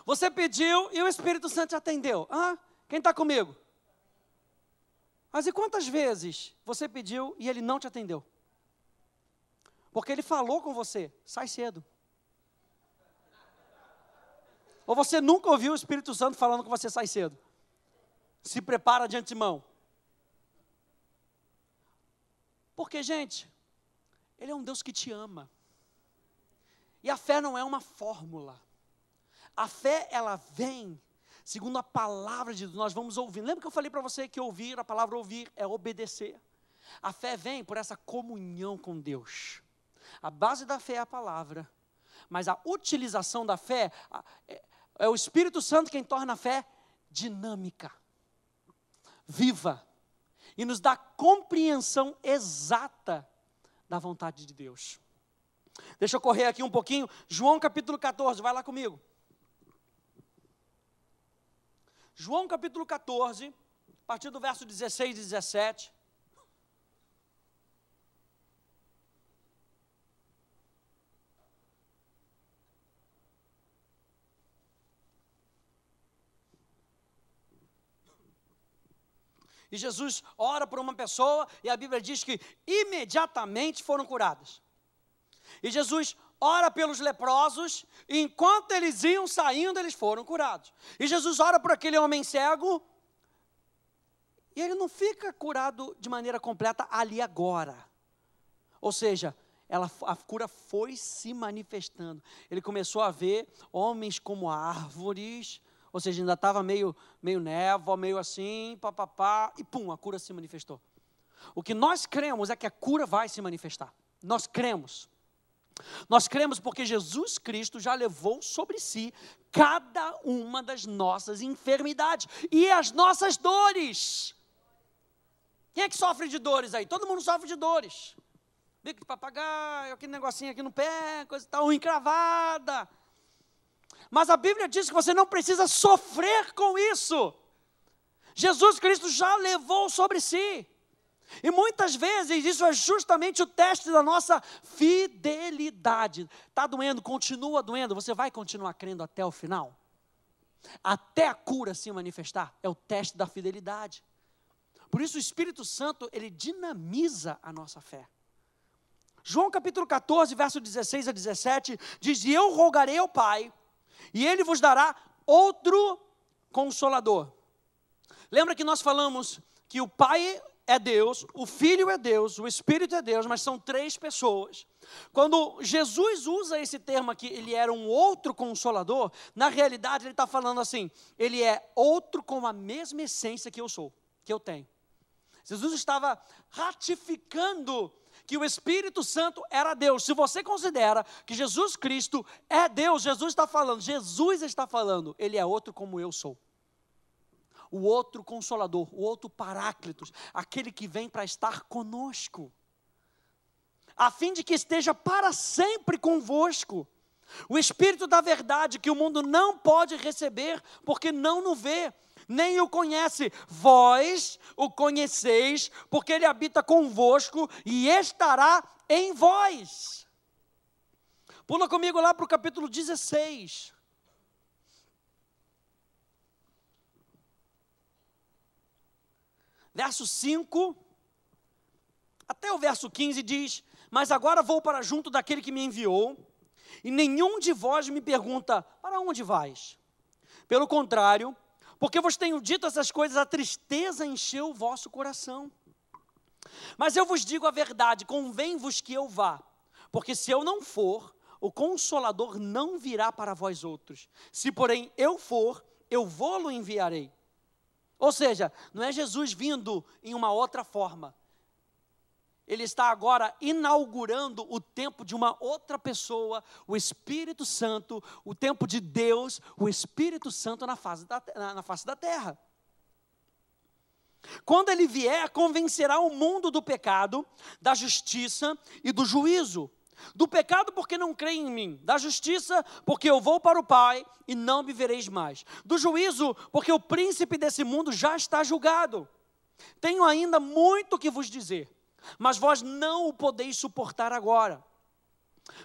Você pediu e o Espírito Santo te atendeu. Quem está comigo? Mas e quantas vezes você pediu e ele não te atendeu? Porque ele falou com você, sai cedo. Ou você nunca ouviu o Espírito Santo falando com você, sai cedo. Se prepara de antemão. Porque, gente, Ele é um Deus que te ama. E a fé não é uma fórmula. A fé, ela vem segundo a palavra de Deus. Nós vamos ouvir. Lembra que eu falei para você que ouvir, a palavra ouvir é obedecer. A fé vem por essa comunhão com Deus. A base da fé é a palavra. Mas a utilização da fé, é o Espírito Santo quem torna a fé dinâmica, viva, e nos dá compreensão exata da vontade de Deus. Deixa eu correr aqui um pouquinho, João capítulo 14, vai lá comigo. João capítulo 14, a partir do verso 16 e 17. E Jesus ora por uma pessoa e a Bíblia diz que imediatamente foram curadas. E Jesus ora pelos leprosos e enquanto eles iam saindo, eles foram curados. E Jesus ora por aquele homem cego e ele não fica curado de maneira completa ali agora. Ou seja, a cura foi se manifestando. Ele começou a ver homens como árvores. Ou seja, ainda estava meio névoa, meio assim, papapá, e pum, a cura se manifestou. O que nós cremos é que a cura vai se manifestar. Nós cremos. Nós cremos porque Jesus Cristo já levou sobre si cada uma das nossas enfermidades e as nossas dores. Quem é que sofre de dores aí? Todo mundo sofre de dores. Bico de papagaio, aquele negocinho aqui no pé, coisa e tal, unha encravada. Mas a Bíblia diz que você não precisa sofrer com isso. Jesus Cristo já levou sobre si. E muitas vezes isso é justamente o teste da nossa fidelidade. Está doendo, continua doendo, você vai continuar crendo até o final? Até a cura se manifestar, é o teste da fidelidade. Por isso o Espírito Santo, ele dinamiza a nossa fé. João capítulo 14, verso 16 a 17, diz: e eu rogarei ao Pai, e Ele vos dará outro Consolador. Lembra que nós falamos que o Pai é Deus, o Filho é Deus, o Espírito é Deus, mas são 3 pessoas. Quando Jesus usa esse termo aqui, Ele era um outro Consolador, na realidade Ele está falando assim, Ele é outro com a mesma essência que eu sou, que eu tenho. Jesus estava ratificando que o Espírito Santo era Deus. Se você considera que Jesus Cristo é Deus, Jesus está falando, Ele é outro como eu sou. O outro Consolador, o outro Paráclitos, aquele que vem para estar conosco, a fim de que esteja para sempre convosco. O Espírito da verdade que o mundo não pode receber, porque não o vê, nem o conhece. Vós o conheceis, porque Ele habita convosco e estará em vós. Pula comigo lá para o capítulo 16. Verso 5, até o verso 15 diz: mas agora vou para junto daquele que me enviou, e nenhum de vós me pergunta, para onde vais? Pelo contrário, Porque vos tenho dito essas coisas, a tristeza encheu o vosso coração. Mas eu vos digo a verdade, convém-vos que eu vá, porque se eu não for, o Consolador não virá para vós outros. Se porém eu for, eu vou-lo enviarei. Ou seja, não é Jesus vindo em uma outra forma. Ele está agora inaugurando o tempo de uma outra pessoa, o Espírito Santo, o tempo de Deus, o Espírito Santo na face da terra. Quando ele vier, convencerá o mundo do pecado, da justiça e do juízo. Do pecado porque não creem em mim, da justiça porque eu vou para o Pai e não me vereis mais. Do juízo porque o príncipe desse mundo já está julgado. Tenho ainda muito que vos dizer, mas vós não o podeis suportar agora.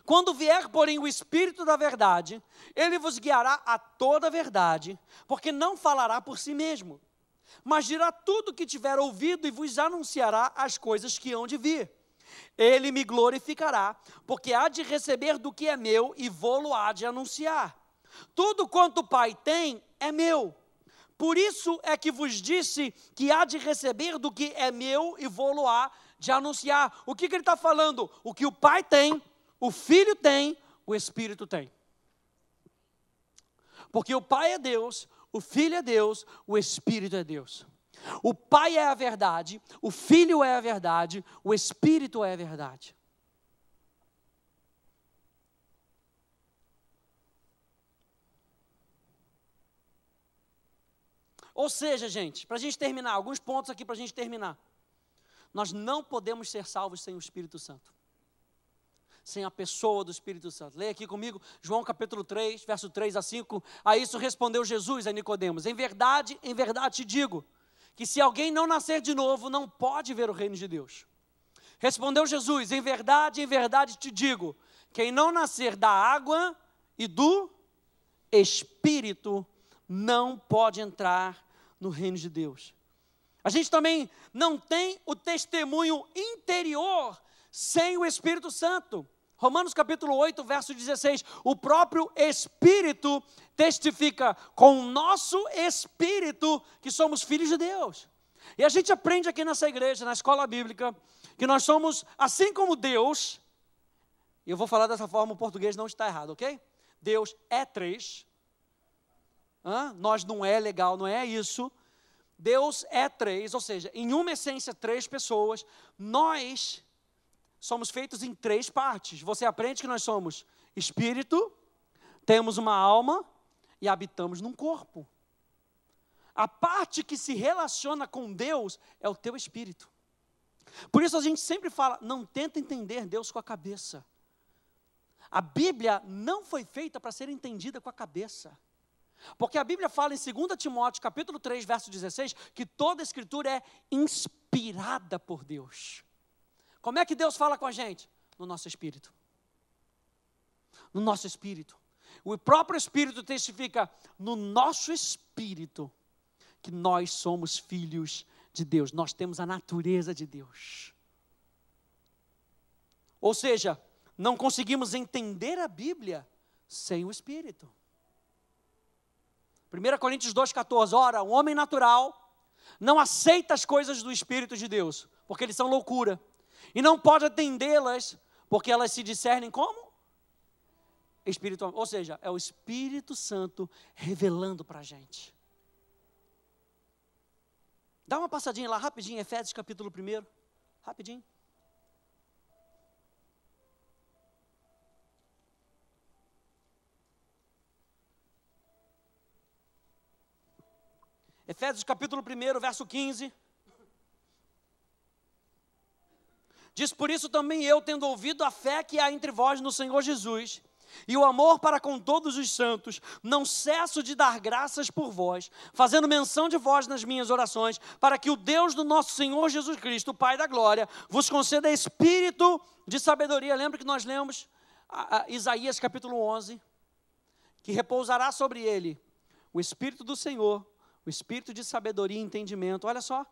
Quando vier, porém, o Espírito da verdade, ele vos guiará a toda a verdade, porque não falará por si mesmo, mas dirá tudo o que tiver ouvido e vos anunciará as coisas que hão de vir. Ele me glorificará, porque há de receber do que é meu e vô-lo há de anunciar. Tudo quanto o Pai tem é meu. Por isso é que vos disse que há de receber do que é meu e vô-lo há de anunciar. O que ele está falando? O que o Pai tem, o Filho tem, o Espírito tem. Porque o Pai é Deus, o Filho é Deus, o Espírito é Deus. O Pai é a verdade, o Filho é a verdade, o Espírito é a verdade. Ou seja, gente, para a gente terminar, alguns pontos aqui para a gente terminar. Nós não podemos ser salvos sem o Espírito Santo. Sem a pessoa do Espírito Santo. Leia aqui comigo, João capítulo 3, verso 3 a 5. A isso respondeu Jesus a Nicodemos: em verdade te digo, que se alguém não nascer de novo, não pode ver o reino de Deus. Respondeu Jesus: em verdade te digo, quem não nascer da água e do Espírito, não pode entrar no reino de Deus. A gente também não tem o testemunho interior sem o Espírito Santo. Romanos capítulo 8, verso 16, o próprio Espírito testifica com o nosso Espírito que somos filhos de Deus. E a gente aprende aqui nessa igreja, na escola bíblica, que nós somos, assim como Deus, e eu vou falar dessa forma, o português não está errado, ok? Deus é três, nós não é legal, não é isso. Deus é três, ou seja, em uma essência, três pessoas. Nós somos feitos em três partes. Você aprende que nós somos espírito, temos uma alma e habitamos num corpo. A parte que se relaciona com Deus é o teu espírito. Por isso a gente sempre fala, não tenta entender Deus com a cabeça. A Bíblia não foi feita para ser entendida com a cabeça. Porque a Bíblia fala em 2 Timóteo, capítulo 3, verso 16, que toda a Escritura é inspirada por Deus. Como é que Deus fala com a gente? No nosso espírito. No nosso espírito. O próprio Espírito testifica no nosso espírito que nós somos filhos de Deus. Nós temos a natureza de Deus. Ou seja, não conseguimos entender a Bíblia sem o Espírito. 1 Coríntios 2,14, ora, o homem natural não aceita as coisas do Espírito de Deus, porque eles são loucura, e não pode atendê-las, porque elas se discernem como? Espiritual. Ou seja, é o Espírito Santo revelando para a gente. Dá uma passadinha lá rapidinho, Efésios capítulo 1, rapidinho. Efésios capítulo 1, verso 15. Diz: por isso também eu, tendo ouvido a fé que há entre vós no Senhor Jesus, e o amor para com todos os santos, não cesso de dar graças por vós, fazendo menção de vós nas minhas orações, para que o Deus do nosso Senhor Jesus Cristo, o Pai da glória, vos conceda espírito de sabedoria. Lembra que nós lemos Isaías capítulo 11, que repousará sobre ele o Espírito do Senhor, o Espírito de sabedoria e entendimento. Olha só,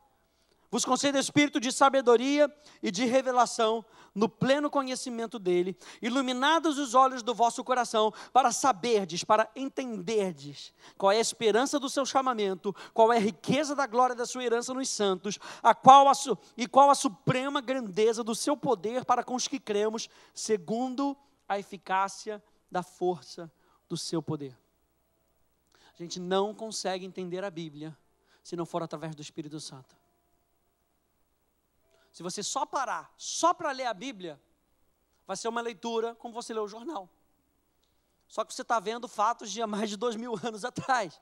Vos conceda espírito de sabedoria e de revelação no pleno conhecimento dele, iluminados os olhos do vosso coração, para saberdes, para entenderdes qual é a esperança do seu chamamento, qual é a riqueza da glória da sua herança nos santos, qual a suprema grandeza do seu poder para com os que cremos, segundo a eficácia da força do seu poder. A gente não consegue entender a Bíblia se não for através do Espírito Santo. Se você só parar, só para ler a Bíblia, vai ser uma leitura como você lê o jornal. Só que você está vendo fatos de há mais de 2000 anos atrás.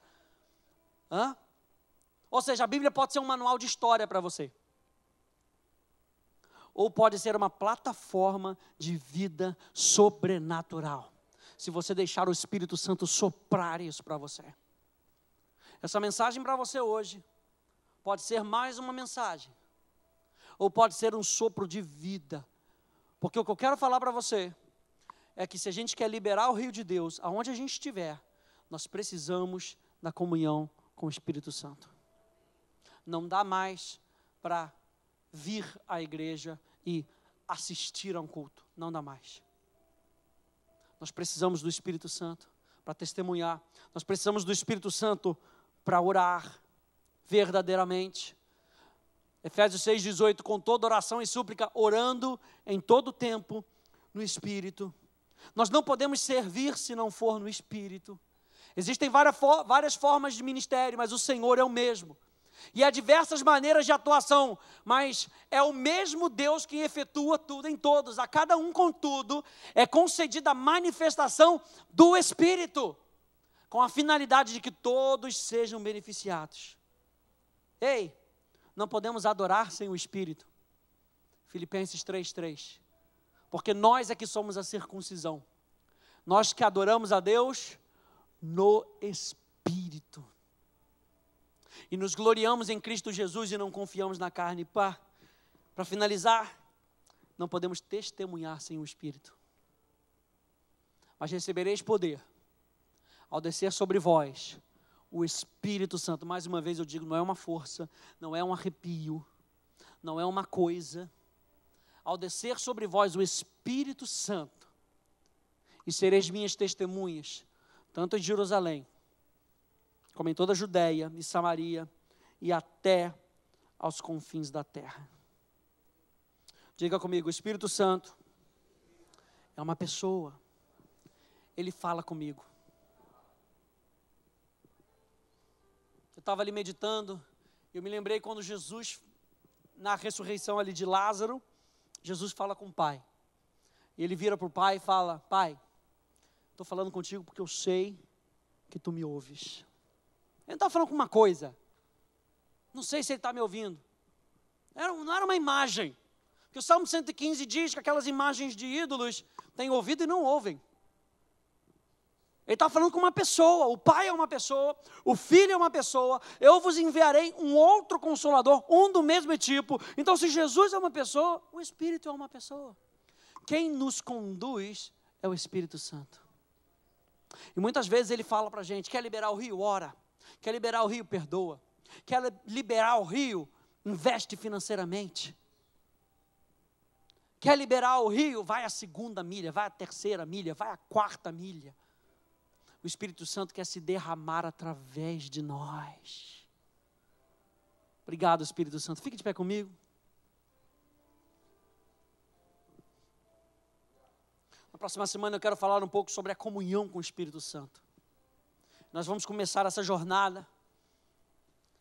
Ou seja, a Bíblia pode ser um manual de história para você. Ou pode ser uma plataforma de vida sobrenatural. Se você deixar o Espírito Santo soprar isso para você. Essa mensagem para você hoje pode ser mais uma mensagem. Ou pode ser um sopro de vida. Porque o que eu quero falar para você é que se a gente quer liberar o rio de Deus, aonde a gente estiver, nós precisamos da comunhão com o Espírito Santo. Não dá mais para vir à igreja e assistir a um culto. Não dá mais. Nós precisamos do Espírito Santo para testemunhar. Nós precisamos do Espírito Santo para orar verdadeiramente. Efésios 6,18, com toda oração e súplica, orando em todo tempo no Espírito. Nós não podemos servir se não for no Espírito. Existem várias formas de ministério, mas o Senhor é o mesmo. E há diversas maneiras de atuação, mas é o mesmo Deus que efetua tudo em todos. A cada um, contudo, é concedida a manifestação do Espírito, com a finalidade de que todos sejam beneficiados. Ei, não podemos adorar sem o Espírito. Filipenses 3:3. Porque nós é que somos a circuncisão. Nós que adoramos a Deus no Espírito. E nos gloriamos em Cristo Jesus e não confiamos na carne. Para finalizar, não podemos testemunhar sem o Espírito. Mas recebereis poder ao descer sobre vós o Espírito Santo. Mais uma vez eu digo, não é uma força, não é um arrepio, não é uma coisa. Ao descer sobre vós o Espírito Santo, e sereis minhas testemunhas, tanto em Jerusalém, como em toda a Judéia e Samaria, e até aos confins da terra. Diga comigo, o Espírito Santo é uma pessoa, ele fala comigo. Eu estava ali meditando, eu me lembrei quando Jesus, na ressurreição ali de Lázaro, Jesus fala com o Pai. E ele vira para o Pai e fala, Pai, estou falando contigo porque eu sei que tu me ouves. Ele não está falando com uma coisa, não sei se ele está me ouvindo. Não era uma imagem, porque o Salmo 115 diz que aquelas imagens de ídolos têm ouvido e não ouvem. Ele está falando com uma pessoa, o Pai é uma pessoa, o Filho é uma pessoa, eu vos enviarei um outro Consolador, um do mesmo tipo. Então se Jesus é uma pessoa, o Espírito é uma pessoa. Quem nos conduz é o Espírito Santo. E muitas vezes ele fala para a gente, quer liberar o rio? Ora. Quer liberar o rio? Perdoa. Quer liberar o rio? Investe financeiramente. Quer liberar o rio? Vai à 2ª milha, vai à 3ª milha, vai à 4ª milha. O Espírito Santo quer se derramar através de nós. Obrigado, Espírito Santo. Fique de pé comigo. Na próxima semana eu quero falar um pouco sobre a comunhão com o Espírito Santo. Nós vamos começar essa jornada,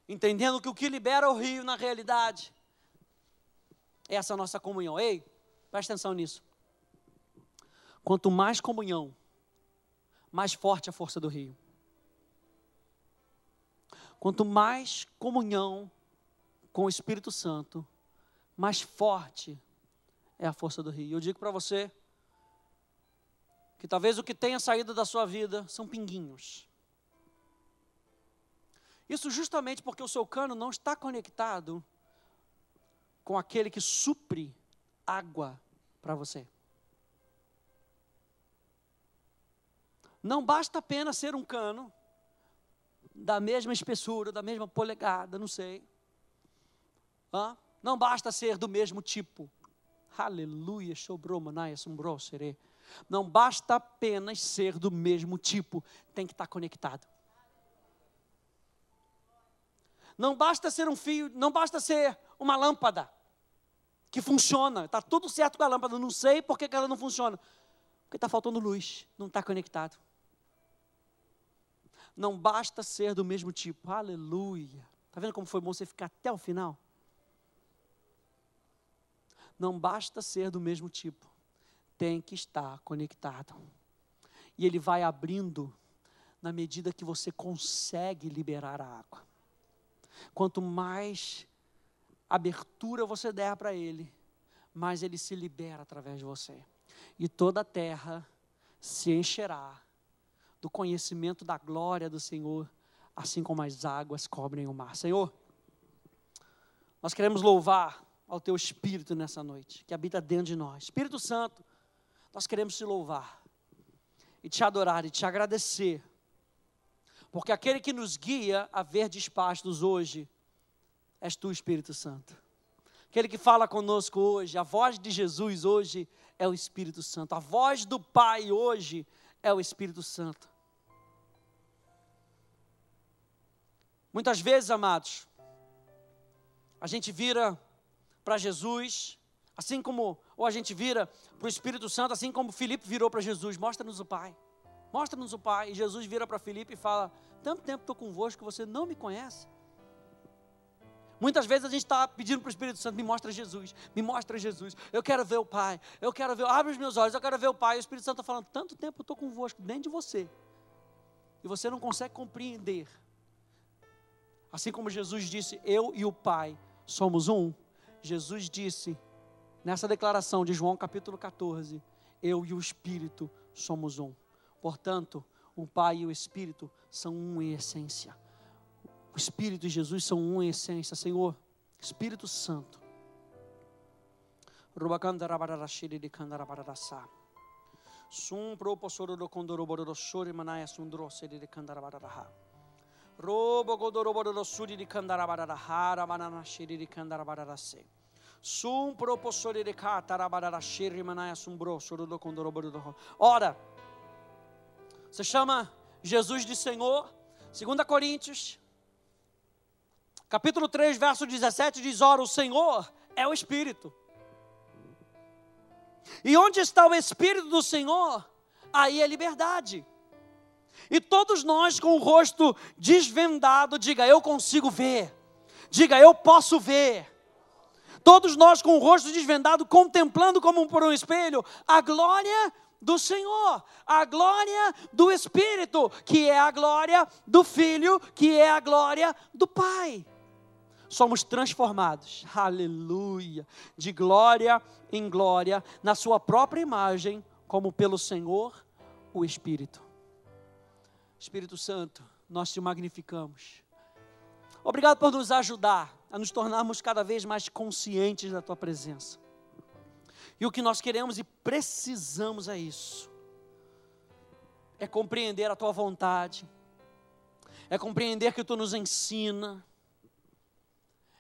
entendendo que o que libera o rio na realidade é essa nossa comunhão. Ei, presta atenção nisso. Quanto mais comunhão, mais forte a força do rio. Quanto mais comunhão com o Espírito Santo, mais forte é a força do rio. Eu digo para você que talvez o que tenha saído da sua vida são pinguinhos. Isso justamente porque o seu cano não está conectado com aquele que supre água para você. Não basta apenas ser um cano da mesma espessura, da mesma polegada, não sei. Não basta ser do mesmo tipo. Aleluia, não basta apenas ser do mesmo tipo, tem que estar conectado. Não basta ser um fio, não basta ser uma lâmpada que funciona. Está tudo certo com a lâmpada, não sei por que ela não funciona. Porque está faltando luz, não está conectado. Não basta ser do mesmo tipo. Aleluia. Está vendo como foi bom você ficar até o final? Não basta ser do mesmo tipo. Tem que estar conectado. E ele vai abrindo na medida que você consegue liberar a água. Quanto mais abertura você der para ele, mais ele se libera através de você. E toda a terra se encherá do conhecimento da glória do Senhor, assim como as águas cobrem o mar. Senhor, nós queremos louvar ao Teu Espírito nessa noite, que habita dentro de nós. Espírito Santo, nós queremos te louvar, e te adorar, e te agradecer, porque aquele que nos guia a verdes pastos hoje, és Tu, Espírito Santo. Aquele que fala conosco hoje, a voz de Jesus hoje é o Espírito Santo. A voz do Pai hoje é o Espírito Santo. Muitas vezes, amados, a gente vira para Jesus, assim como, ou a gente vira para o Espírito Santo, assim como Filipe virou para Jesus, mostra-nos o Pai. Mostra-nos o Pai. E Jesus vira para Filipe e fala, tanto tempo estou convosco que você não me conhece. Muitas vezes a gente está pedindo para o Espírito Santo, me mostra Jesus, eu quero ver o Pai, abre os meus olhos, eu quero ver o Pai. E o Espírito Santo está falando, tanto tempo eu estou convosco, dentro de você, e você não consegue compreender. Assim como Jesus disse, eu e o Pai somos um, Jesus disse, nessa declaração de João capítulo 14, eu e o Espírito somos um. Portanto, o Pai e o Espírito são um em essência. O Espírito e Jesus são um em essência. Senhor, Espírito Santo. Ora, você chama Jesus de Senhor. 2 Coríntios capítulo 3, verso 17 diz, ora, o Senhor é o Espírito. E onde está o Espírito do Senhor, aí é liberdade. E todos nós com o rosto desvendado, diga, eu consigo ver. Diga, eu posso ver. Todos nós com o rosto desvendado, contemplando como por um espelho, a glória do Senhor, a glória do Espírito, que é a glória do Filho, que é a glória do Pai. Somos transformados, aleluia, de glória em glória, na sua própria imagem, como pelo Senhor, o Espírito. Espírito Santo, nós te magnificamos. Obrigado por nos ajudar a nos tornarmos cada vez mais conscientes da tua presença. E o que nós queremos e precisamos é isso. É compreender a tua vontade. É compreender que tu nos ensina.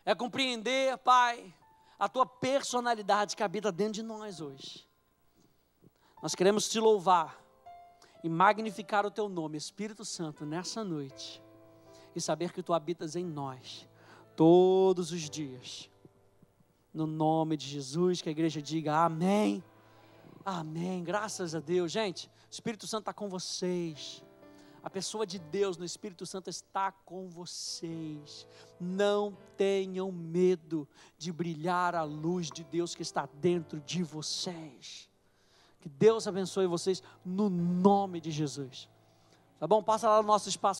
É compreender, Pai, a tua personalidade que habita dentro de nós hoje. Nós queremos te louvar e magnificar o teu nome, Espírito Santo, nessa noite. E saber que tu habitas em nós todos os dias. No nome de Jesus, que a igreja diga amém. Amém, graças a Deus. Gente, o Espírito Santo está com vocês. A pessoa de Deus no Espírito Santo está com vocês. Não tenham medo de brilhar a luz de Deus que está dentro de vocês. Que Deus abençoe vocês no nome de Jesus. Tá bom? Passa lá no nosso espaço.